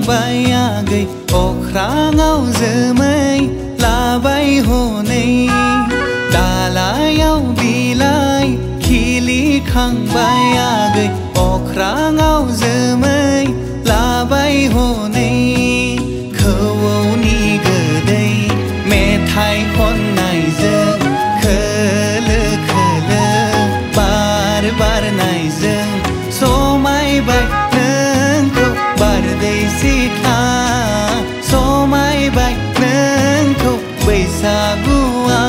Bayagai okrangau zemai labai honei dalayau bilai khili khang bayagai okrangau zemai labai honei khawni gadai methai khon nai jeng khele khele bar bar nai jeng somai bai Sikha somai bai neng ko baisaguau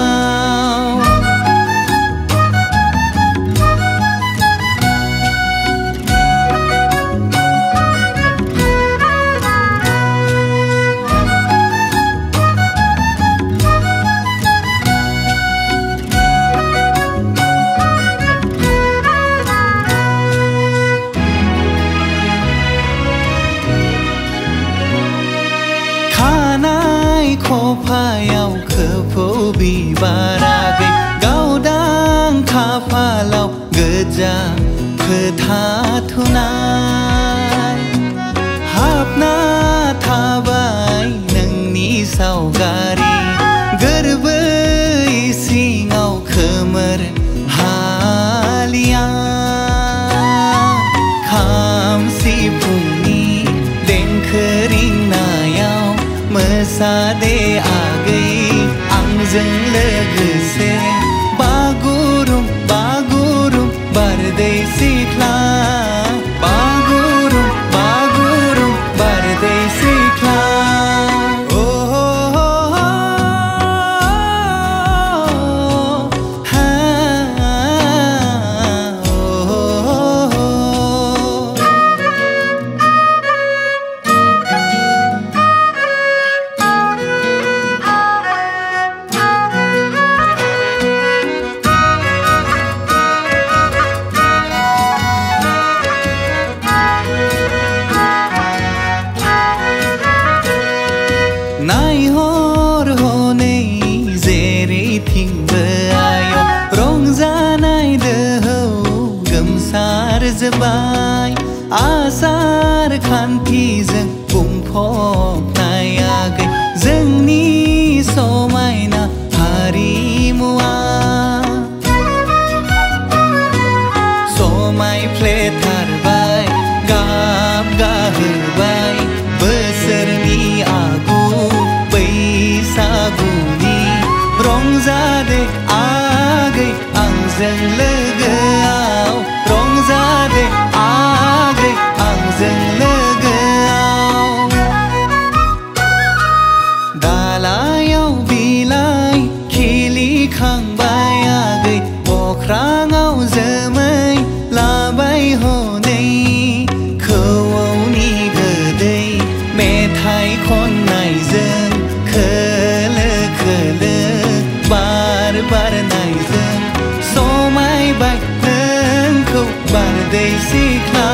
Khopayau khepho bibaragai gaudang khapalau geja phethathunai hapna thabai nangni saugari gorboi singau khomar halia kham sifungni denkering nayau Mesade agai angजों लोगोसे bagurum bagurum barदै सिख्ला bagurum bagurum barदै सिख्ला Naihor honei zeri thingbe ayo rongjanai dohौ गोमसार जोबाय आसार खान्थिजों बुंफबनाय आगै जोंनि समायना हारिमुआ समायफ्लेथारबाय गाब गाहोबाय बोसोरनि आगु बैसागुनि रंजादे आगै आंजों लोगोआव रंजादे आगै आंजों लोगोआव दालायाव बिलाइ खिलिखांबाय आगै अख्राङाव जोमै लाबाय हनै खौवौनि गोदै मेथाइ खननायजों खोलो खोलो बार बारनायजों समायबाय नोंखौ बारदै सिख्ला